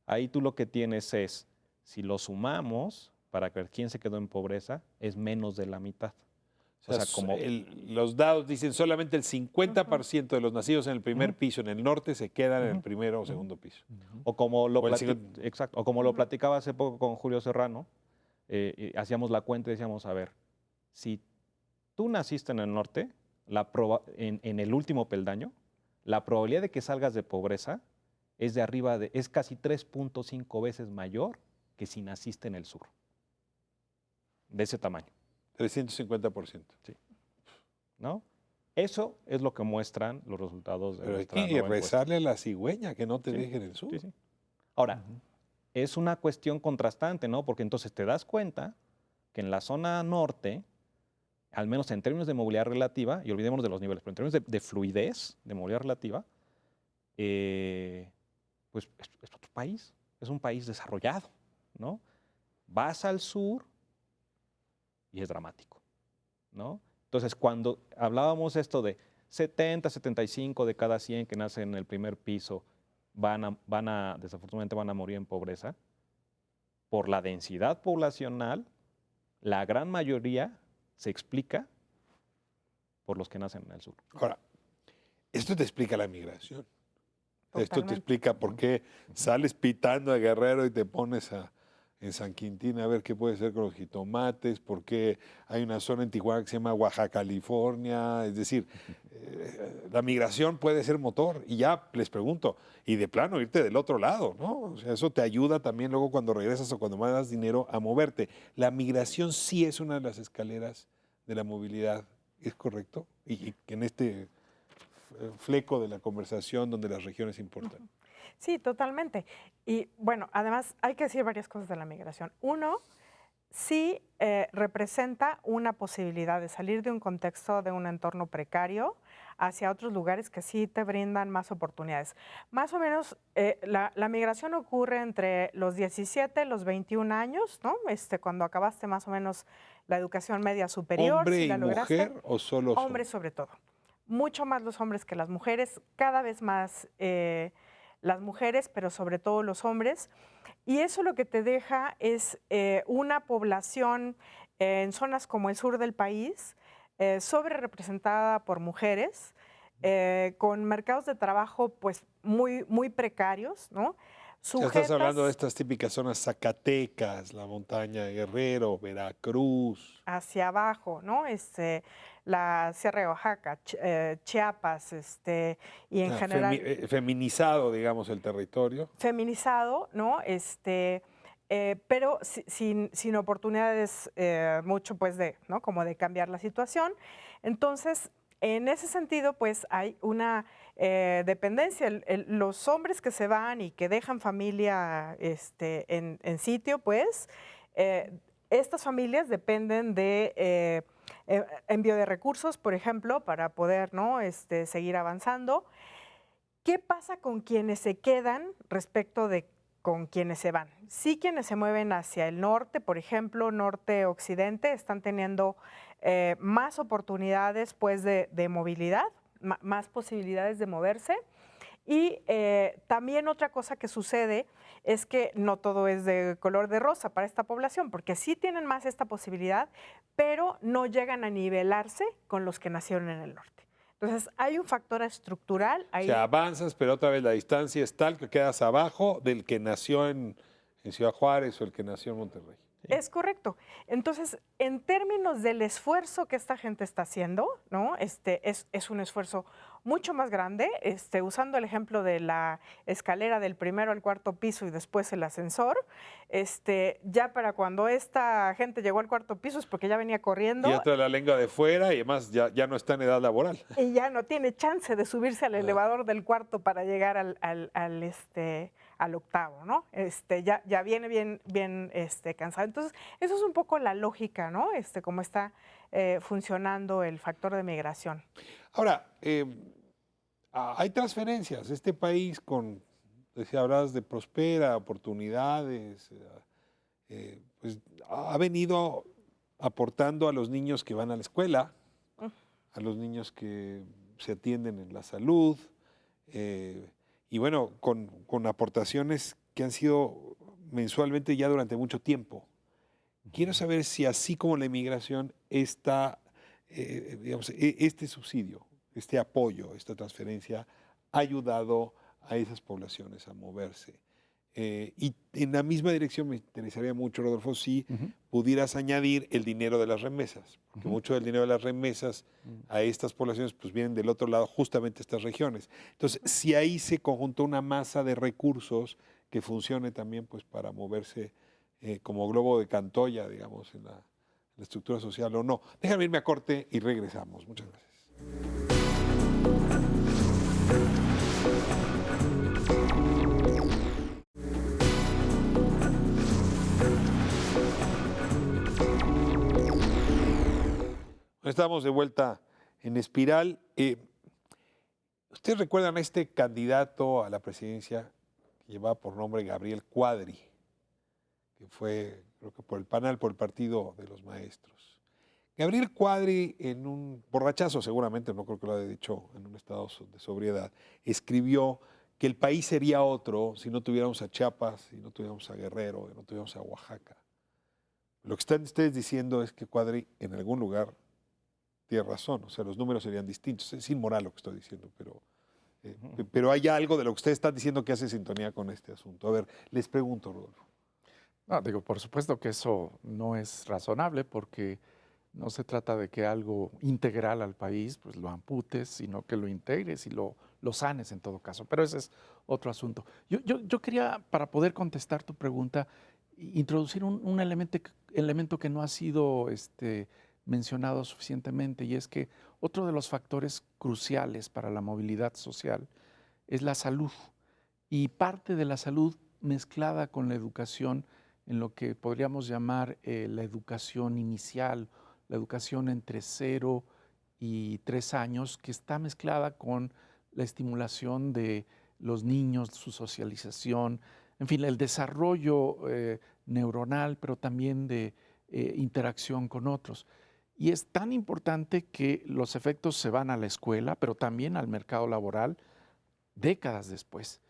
Ahí tú lo que tienes es, si lo sumamos, para ver quién se quedó en pobreza, es menos de la mitad. O sea, como los dados dicen solamente el 50% de los nacidos en el primer piso en el norte se quedan en el primero o segundo piso. O como lo, Exacto. o como lo platicaba hace poco con Julio Serrano, hacíamos la cuenta y decíamos, a ver, si tú naciste en el norte, en el último peldaño, la probabilidad de que salgas de pobreza es es casi 3.5 veces mayor que si naciste en el sur. De ese tamaño. 350%. Sí. ¿No? Eso es lo que muestran los resultados de Pero hay nuestra que nueva encuesta. rezarle a la cigüeña que no te dejen en el sur. Sí, sí. Ahora, es una cuestión contrastante, ¿no? Porque entonces te das cuenta que en la zona norte, al menos en términos de movilidad relativa, y olvidémonos de los niveles, pero en términos de fluidez de movilidad relativa, pues es otro país, es un país desarrollado, ¿no? Vas al sur y es dramático, ¿no? Entonces, cuando hablábamos esto de 70, 75 de cada 100 que nacen en el primer piso desafortunadamente van a morir en pobreza, por la densidad poblacional, la gran mayoría se explica por los que nacen en el sur. Ahora, esto te explica la migración. Esto te Totalmente. explica por qué sales pitando a Guerrero y te pones en San Quintín a ver qué puede ser con los jitomates, por qué hay una zona en Tijuana que se llama Oaxaca, California. Es decir, la migración puede ser motor. Y ya les pregunto, y de plano irte del otro lado, ¿no? O sea, eso te ayuda también luego cuando regresas o cuando mandas dinero a moverte. La migración sí es una de las escaleras de la movilidad, ¿es correcto? Y en este fleco de la conversación donde las regiones importan. Sí, totalmente. Y bueno, además hay que decir varias cosas de la migración. Uno, sí representa una posibilidad de salir de un contexto, de un entorno precario, hacia otros lugares que sí te brindan más oportunidades. Más o menos la migración ocurre entre los 17 y los 21 años, ¿no? Cuando acabaste más o menos la educación media superior, ¿Hombre si y la lograste. mujer o solo Hombres son? sobre todo. Mucho más los hombres que las mujeres, cada vez más las mujeres, pero sobre todo los hombres. Y eso lo que te deja es una población en zonas como el sur del país, sobre representada por mujeres, con mercados de trabajo pues muy precarios, ¿no? Ya estás hablando de Sujetas estas típicas zonas Zacatecas, la montaña de Guerrero, Veracruz. hacia abajo, ¿no? La Sierra de Oaxaca, Chiapas, y en Ya, general feminizado, digamos, el territorio. feminizado, ¿no? Pero sin oportunidades mucho, pues, ¿no? Como de cambiar la situación. Entonces, en ese sentido, pues, hay una dependencia. Los hombres que se van y que dejan familia en sitio, pues, eh, estas familias dependen de envío de recursos, por ejemplo, para poder, ¿no? Seguir avanzando. ¿Qué pasa con quienes se quedan respecto de con quienes se van? Sí, quienes se mueven hacia el norte, por ejemplo, norte-occidente, están teniendo más oportunidades pues, de movilidad, más posibilidades de moverse. Y también otra cosa que sucede es que no todo es de color de rosa para esta población, porque sí tienen más esta posibilidad, pero no llegan a nivelarse con los que nacieron en el norte. Entonces, hay un factor estructural O sea, ahí. avanzas, pero otra vez la distancia es tal que quedas abajo del que nació en Ciudad Juárez o el que nació en Monterrey. Es correcto. Entonces, en términos del esfuerzo que esta gente está haciendo, ¿no? Es un esfuerzo mucho más grande. Usando el ejemplo de la escalera del primero al cuarto piso y después el ascensor, ya para cuando esta gente llegó al cuarto piso es porque ya venía Y corriendo ya trae la lengua de fuera y además ya no está en edad laboral. y ya no tiene chance de subirse al elevador del cuarto para llegar al octavo, ¿no? Ya viene bien cansado. Entonces, eso es un poco la lógica, ¿no? Cómo está funcionando el factor de migración. Ahora, hay transferencias. Este país decía, hablabas de prospera, oportunidades, pues ha venido aportando a los niños que van a la escuela, a los niños que se atienden en la salud, y bueno, con aportaciones que han sido mensualmente ya durante mucho tiempo. Quiero saber si así como la inmigración está, digamos, este subsidio, este apoyo, esta transferencia ha ayudado a esas poblaciones a moverse. Y en la misma dirección me interesaría mucho, Rodolfo, si pudieras añadir el dinero de las remesas, porque mucho del dinero de las remesas a estas poblaciones pues vienen del otro lado, justamente estas regiones. Entonces, si ahí se conjuntó una masa de recursos que funcione también pues para moverse como globo de Cantoya, digamos, en la estructura social o no. Déjame irme a corte y regresamos. Muchas gracias. Estamos de vuelta en Espiral. ¿Ustedes recuerdan a este candidato a la presidencia que llevaba por nombre Gabriel Cuadri, que fue, creo que por el PANAL, por el Partido de los Maestros? Gabriel Cuadri, en un borrachazo seguramente, no creo que lo haya dicho en un estado de sobriedad, escribió que el país sería otro si no tuviéramos a Chiapas, si no tuviéramos a Guerrero, si no tuviéramos a Oaxaca. Lo que están ustedes diciendo es que Cuadri en algún lugar tiene razón, o sea, los números serían distintos. Es inmoral lo que estoy diciendo, pero hay algo de lo que ustedes están diciendo que hace sintonía con este asunto. A ver, les pregunto, Rodolfo. No, digo, por supuesto que eso no es razonable porque no se trata de que algo integral al país pues lo amputes, sino que lo integres y lo sanes en todo caso. Pero ese es otro asunto. Yo quería, para poder contestar tu pregunta, introducir un elemento que no ha sido mencionado suficientemente, y es que otro de los factores cruciales para la movilidad social es la salud, y parte de la salud mezclada con la educación en lo que podríamos llamar la educación inicial, la educación entre 0 y 3 años, que está mezclada con la estimulación de los niños, su socialización, en fin, el desarrollo neuronal, pero también de interacción con otros. Y es tan importante que los efectos se van a la escuela, pero también al mercado laboral décadas después.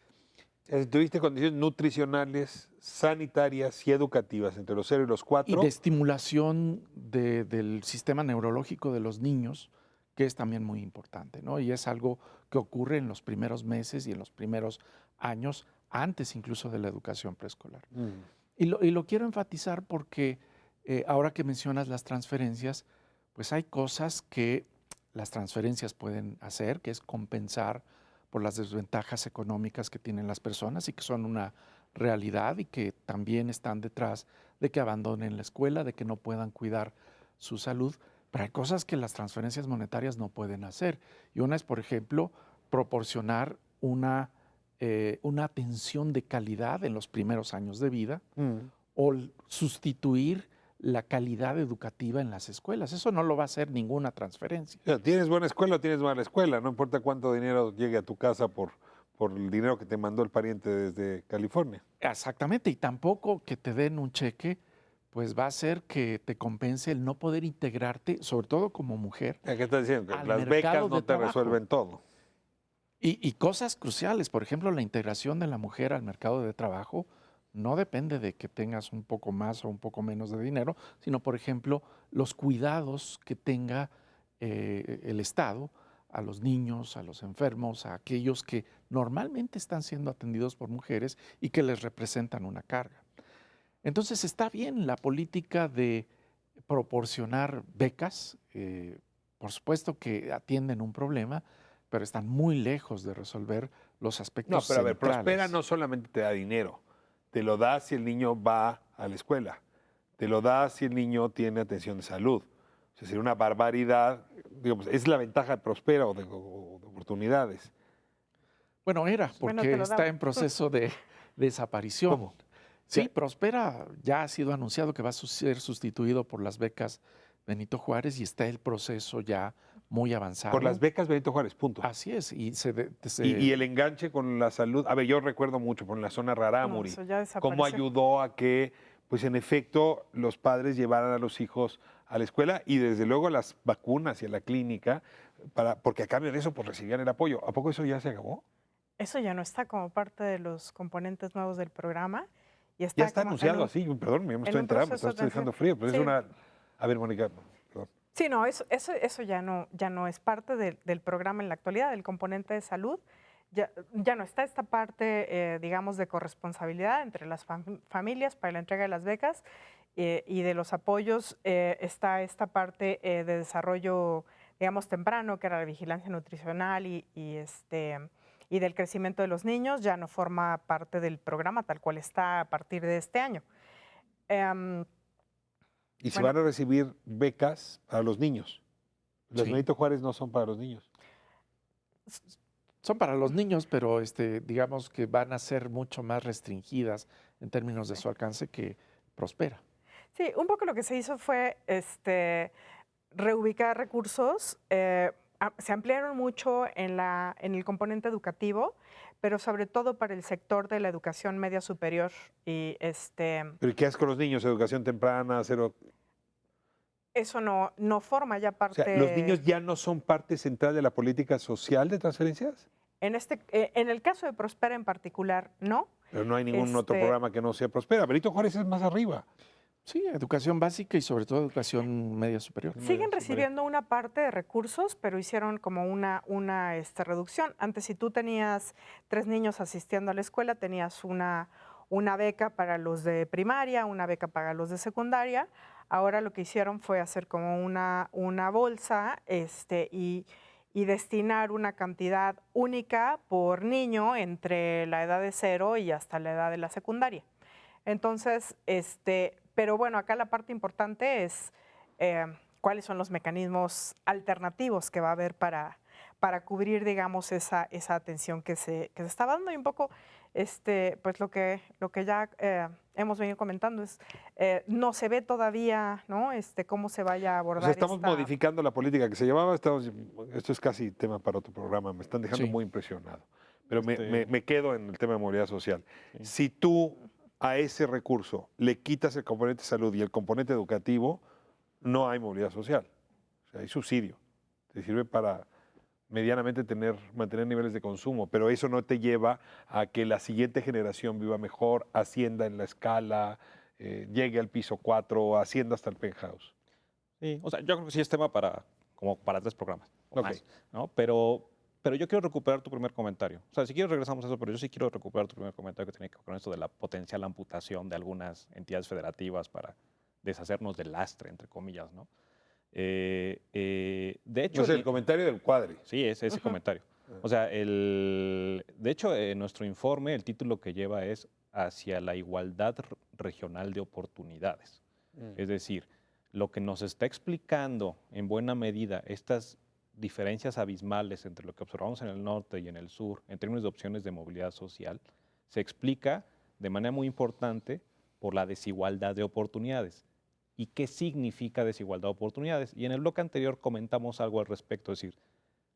Tuviste condiciones nutricionales, sanitarias y educativas entre los 0 y los 4. Y de estimulación del sistema neurológico de los niños, que es también muy importante, ¿no? Y es algo que ocurre en los primeros meses y en los primeros años, antes incluso de la educación preescolar. Y lo quiero enfatizar porque ahora que mencionas las transferencias, pues hay cosas que las transferencias pueden hacer, que es compensar por las desventajas económicas que tienen las personas y que son una realidad y que también están detrás de que abandonen la escuela, de que no puedan cuidar su salud, pero hay cosas que las transferencias monetarias no pueden hacer. Y una es, por ejemplo, proporcionar una atención de calidad en los primeros años de vida o sustituir la calidad educativa en las escuelas. Eso no lo va a hacer ninguna transferencia. O sea, tienes buena escuela o tienes mala escuela, no importa cuánto dinero llegue a tu casa por el dinero que te mandó el pariente desde California. Exactamente, y tampoco que te den un cheque, pues va a hacer que te compense el no poder integrarte, sobre todo como mujer. ¿Qué estás diciendo? Al Las mercado becas de no te trabajo. resuelven todo. Y cosas cruciales, por ejemplo, la integración de la mujer al mercado de trabajo no depende de que tengas un poco más o un poco menos de dinero, sino, por ejemplo, los cuidados que tenga el Estado a los niños, a los enfermos, a aquellos que normalmente están siendo atendidos por mujeres y que les representan una carga. Entonces está bien la política de proporcionar becas, por supuesto que atienden un problema, pero están muy lejos de resolver los aspectos No, pero a ver, centrales. Prospera no solamente te da dinero, te lo da si el niño va a la escuela, te lo da si el niño tiene atención de salud. O sea, sería una barbaridad, digamos, es la ventaja de Prospera o de oportunidades. Bueno, era, Bueno, porque te lo está daba. en proceso de desaparición. ¿Cómo? Sí, Ya. Prospera ya ha sido anunciado que va a ser sustituido por las becas Benito Juárez y está el proceso ya muy avanzado. Por las becas Benito Juárez, punto. Así es, y Y el enganche con la salud, a ver, yo recuerdo mucho por la zona Rarámuri, eso ya cómo desapareció. ayudó a que, pues en efecto, los padres llevaran a los hijos a la escuela y desde luego a las vacunas y a la clínica, porque a cambio de eso pues recibían el apoyo. ¿A poco eso ya se acabó? Eso ya no está como parte de los componentes nuevos del programa. Y Ya está está como en anunciado un- así, perdón, me en estoy un enterando, me proceso estoy dejando de- frío, pero Sí. es una... A ver, Mónica, perdón. Sí, no, eso ya no es parte del programa en la actualidad, del componente de salud. Ya no está esta parte, digamos, de corresponsabilidad entre las familias para la entrega de las becas y de los apoyos. Está esta parte de desarrollo, digamos, temprano, que era la vigilancia nutricional y del crecimiento de los niños. Ya no forma parte del programa tal cual está a partir de este año. Y se Bueno. van a recibir becas para los niños. Las Sí. Benito Juárez no son para los niños. Son para los niños, pero digamos que van a ser mucho más restringidas en términos de su alcance que Prospera. Sí, un poco lo que se hizo fue reubicar recursos. Se ampliaron mucho en el componente educativo, pero sobre todo para el sector de la educación media superior. Y ¿Pero qué haces con los niños? Educación temprana, cero... eso no forma ya O parte. sea, ¿los niños ya no son parte central de la política social de transferencias? En el caso de Prospera en particular, no. Pero no hay ningún otro programa que no sea Prospera. Benito Juárez es más arriba. Sí, educación básica y sobre todo educación media superior. Siguen recibiendo una parte de recursos, pero hicieron como una reducción. Antes, si tú tenías 3 niños asistiendo a la escuela, tenías una beca para los de primaria, una beca para los de secundaria. Ahora lo que hicieron fue hacer como una bolsa y destinar una cantidad única por niño entre la edad de 0 y hasta la edad de la secundaria. Entonces, pero bueno, acá la parte importante es cuáles son los mecanismos alternativos que va a haber para cubrir, digamos, esa atención que se está dando. Y un poco pues lo que ya hemos venido comentando es, no se ve todavía, ¿no? Cómo se vaya a O abordar sea, estamos esta... modificando la política que se llevaba. Esto es casi tema para otro programa. Me están dejando Sí. muy impresionado. Pero Este- me quedo en el tema de movilidad social. Sí. Si tú a ese recurso le quitas el componente salud y el componente educativo, no hay movilidad social. O sea, hay subsidio. Te sirve para medianamente mantener niveles de consumo, pero eso no te lleva a que la siguiente generación viva mejor, ascienda en la escala, llegue al piso 4, ascienda hasta el penthouse. Sí, o sea, yo creo que sí es tema como para 3 programas o Ok. más, ¿no? Pero yo quiero recuperar tu primer comentario. O sea, si quieres regresamos a eso, pero yo sí quiero recuperar tu primer comentario que tiene que ver con esto de la potencial amputación de algunas entidades federativas para deshacernos del lastre, entre comillas, ¿no? De hecho, No sé, el comentario del cuadri. sí, es ese comentario. O sea, de hecho, nuestro informe, el título que lleva es Hacia la igualdad regional de oportunidades. Es decir, lo que nos está explicando en buena medida estas diferencias abismales entre lo que observamos en el norte y en el sur en términos de opciones de movilidad social, se explica de manera muy importante por la desigualdad de oportunidades. ¿Y qué significa desigualdad de oportunidades? Y en el bloque anterior comentamos algo al respecto, es decir,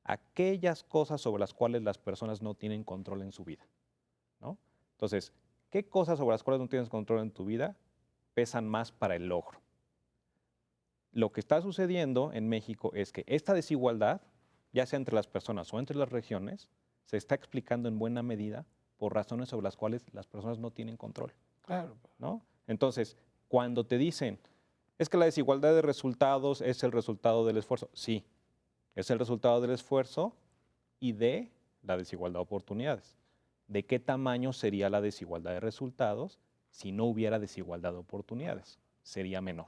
aquellas cosas sobre las cuales las personas no tienen control en su vida, ¿no? Entonces, ¿qué cosas sobre las cuales no tienes control en tu vida pesan más para el logro? Lo que está sucediendo en México es que esta desigualdad, ya sea entre las personas o entre las regiones, se está explicando en buena medida por razones sobre las cuales las personas no tienen control, Claro. ¿no? Entonces, cuando te dicen, es que la desigualdad de resultados es el resultado del esfuerzo, sí, es el resultado del esfuerzo y de la desigualdad de oportunidades. ¿De qué tamaño sería la desigualdad de resultados si no hubiera desigualdad de oportunidades? Sería menor.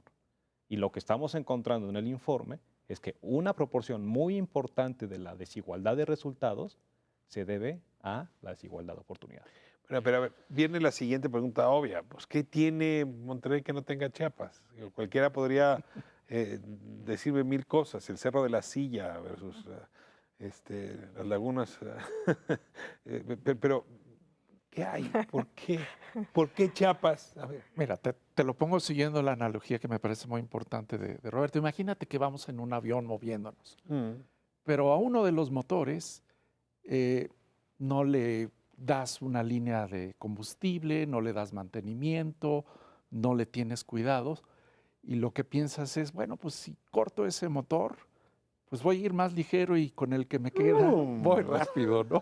Y lo que estamos encontrando en el informe es que una proporción muy importante de la desigualdad de resultados se debe a la desigualdad de oportunidades. Bueno, pero a ver, viene la siguiente pregunta obvia. Pues, ¿qué tiene Monterrey que no tenga Chiapas? Digo, cualquiera podría decirme 1000 cosas. El Cerro de la Silla versus las lagunas. Pero, ¿qué hay? ¿Por qué? ¿Por qué Chiapas? A ver. Mira, te lo pongo siguiendo la analogía que me parece muy importante de Roberto. Imagínate que vamos en un avión moviéndonos, pero a uno de los motores no le das una línea de combustible, no le das mantenimiento, no le tienes cuidados y lo que piensas es, bueno, pues si corto ese motor, pues voy a ir más ligero y con el que me queda voy rápido, ¿no?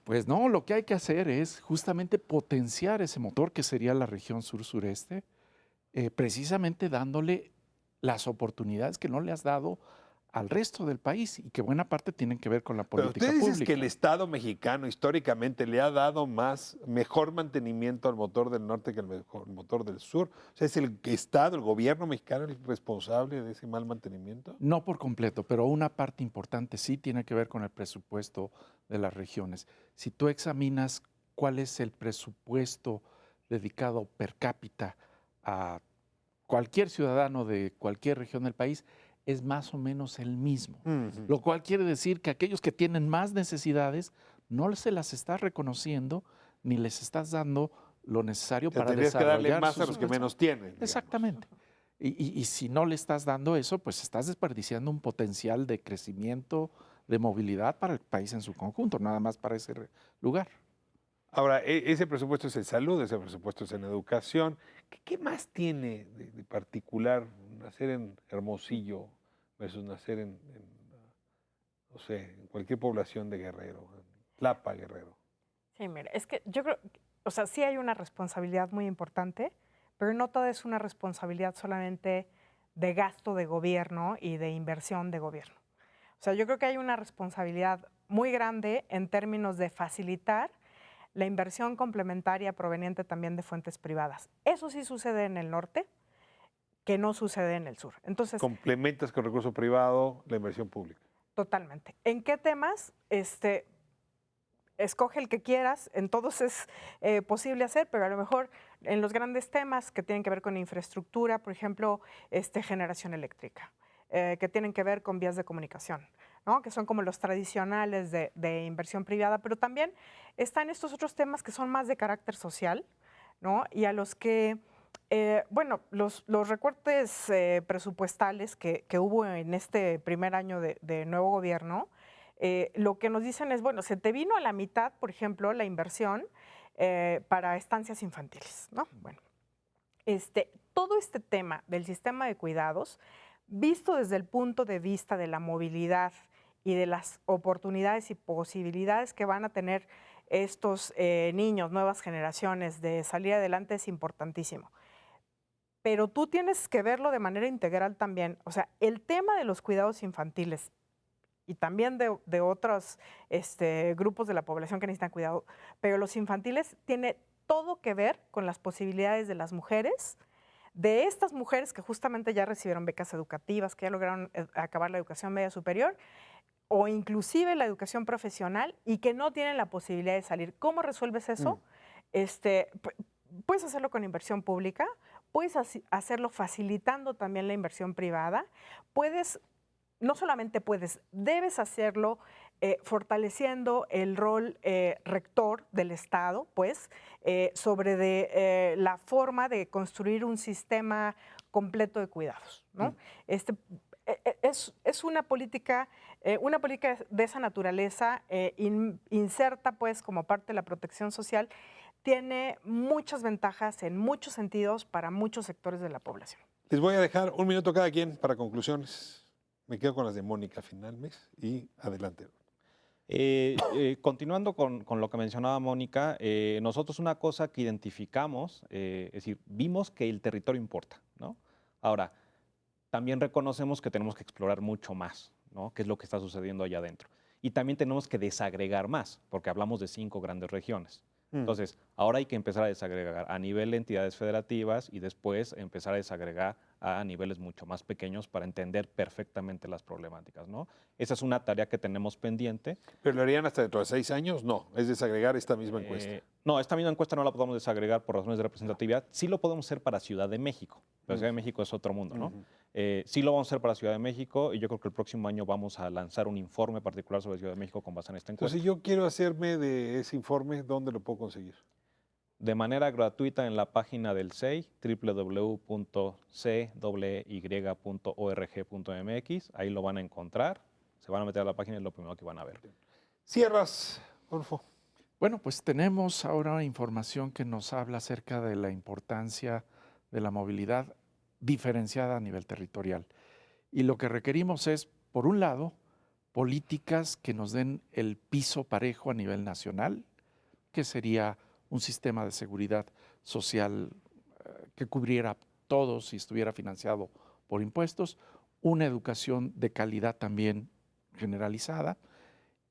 Pues no, lo que hay que hacer es justamente potenciar ese motor que sería la región sur-sureste, precisamente dándole las oportunidades que no le has dado al resto del país y que buena parte tienen que ver con la Pero política usted dice pública. que el Estado mexicano históricamente le ha dado mejor mantenimiento al motor del norte que al motor del sur. O sea, ¿es el Estado, el gobierno mexicano el responsable de ese mal mantenimiento? No por completo, pero una parte importante sí tiene que ver con el presupuesto de las regiones. Si tú examinas cuál es el presupuesto dedicado per cápita a cualquier ciudadano de cualquier región del país, es más o menos el mismo. Lo cual quiere decir que aquellos que tienen más necesidades no se las estás reconociendo ni les estás dando lo necesario O sea, para tendrías que darle desarrollar más sus a los que esfuerzos. menos tienen. Digamos. Exactamente. Y si no le estás dando eso, pues estás desperdiciando un potencial de crecimiento, de movilidad para el país en su conjunto, nada más para ese lugar. Ahora, ese presupuesto es en salud, ese presupuesto es en educación. ¿Qué más tiene de particular nacer en Hermosillo versus nacer no sé, en cualquier población de Guerrero, en Tlapa, Guerrero? Sí, mira, es que yo creo, o sea, sí hay una responsabilidad muy importante, pero no toda es una responsabilidad solamente de gasto de gobierno y de inversión de gobierno. O sea, yo creo que hay una responsabilidad muy grande en términos de facilitar la inversión complementaria proveniente también de fuentes privadas. Eso sí sucede en el norte, que no sucede en el sur. Entonces, Complementas con recurso privado la inversión pública. totalmente. ¿En qué temas? Escoge el que quieras, en todos es posible hacer, pero a lo mejor en los grandes temas que tienen que ver con infraestructura, por ejemplo, generación eléctrica, que tienen que ver con vías de comunicación, ¿no? Que son como los tradicionales de inversión privada, pero también están estos otros temas que son más de carácter social, ¿no? Y a los que, bueno, los recortes presupuestales que hubo en este primer año de nuevo gobierno, lo que nos dicen es, bueno, se te vino a la mitad, por ejemplo, la inversión para estancias infantiles, ¿no? Bueno, todo este tema del sistema de cuidados, visto desde el punto de vista de la movilidad y de las oportunidades y posibilidades que van a tener estos niños, nuevas generaciones de salir adelante, es importantísimo. Pero tú tienes que verlo de manera integral también. O sea, el tema de los cuidados infantiles y también de otros grupos de la población que necesitan cuidado, pero los infantiles tiene todo que ver con las posibilidades de las mujeres, de estas mujeres que justamente ya recibieron becas educativas, que ya lograron acabar la educación media superior, o inclusive la educación profesional y que no tienen la posibilidad de salir. ¿Cómo resuelves eso? Puedes hacerlo con inversión pública, puedes hacerlo facilitando también la inversión privada, no solamente puedes, debes hacerlo fortaleciendo el rol rector del Estado, pues, sobre la forma de construir un sistema completo de cuidados, ¿no? Es una política de esa naturaleza, inserta pues como parte de la protección social, tiene muchas ventajas en muchos sentidos para muchos sectores de la población. Les voy a dejar 1 minuto cada quien para conclusiones. Me quedo con las de Mónica Finalmes y adelante. Continuando con lo que mencionaba Mónica, nosotros una cosa que identificamos, es decir, vimos que el territorio importa, ¿no? Ahora, también reconocemos que tenemos que explorar mucho más, ¿no? ¿Qué es lo que está sucediendo allá adentro? Y también tenemos que desagregar más, porque hablamos de 5 grandes regiones. Entonces, ahora hay que empezar a desagregar a nivel de entidades federativas y después empezar a desagregar a niveles mucho más pequeños para entender perfectamente las problemáticas, ¿no? Esa es una tarea que tenemos pendiente. ¿Pero lo harían hasta dentro de 6 años? No, es desagregar esta misma encuesta. No, esta misma encuesta no la podemos desagregar por razones de representatividad. Sí lo podemos hacer para Ciudad de México. Pero Ciudad de México es otro mundo, ¿no? Sí lo vamos a hacer para Ciudad de México y yo creo que el próximo año vamos a lanzar un informe particular sobre Ciudad de México con base en esta encuesta. Entonces, si yo quiero hacerme de ese informe, ¿dónde lo puedo conseguir? De manera gratuita en la página del CEI, www.cey.org.mx. Ahí lo van a encontrar, se van a meter a la página y es lo primero que van a ver. Cierras, Adolfo. Bueno, pues tenemos ahora información que nos habla acerca de la importancia de la movilidad diferenciada a nivel territorial. Y lo que requerimos es, por un lado, políticas que nos den el piso parejo a nivel nacional, que sería un sistema de seguridad social que cubriera a todos y estuviera financiado por impuestos, una educación de calidad también generalizada,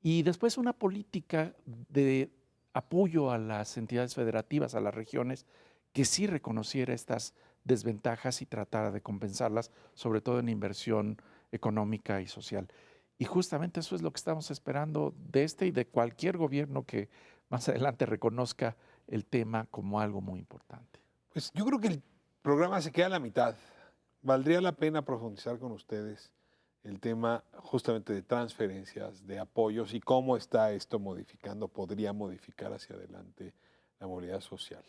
y después una política de apoyo a las entidades federativas, a las regiones, que sí reconociera estas desventajas y tratara de compensarlas, sobre todo en inversión económica y social. Y justamente eso es lo que estamos esperando de este y de cualquier gobierno que más adelante reconozca el tema como algo muy importante. Pues yo creo que el programa se queda a la mitad. Valdría la pena profundizar con ustedes el tema justamente de transferencias, de apoyos y cómo está esto modificando, podría modificar hacia adelante la movilidad social.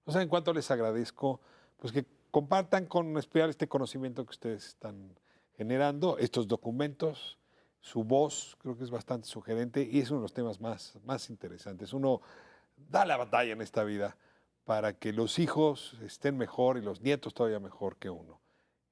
No saben cuánto les agradezco pues que compartan con Espiral este conocimiento que ustedes están generando, estos documentos, su voz creo que es bastante sugerente y es uno de los temas más interesantes. Uno da la batalla en esta vida para que los hijos estén mejor y los nietos todavía mejor que uno.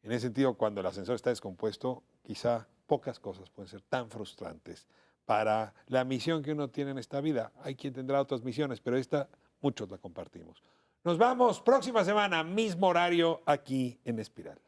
En ese sentido, cuando el ascensor está descompuesto, quizá pocas cosas pueden ser tan frustrantes para la misión que uno tiene en esta vida. Hay quien tendrá otras misiones, pero esta muchos la compartimos. Nos vamos próxima semana, mismo horario aquí en Espiral.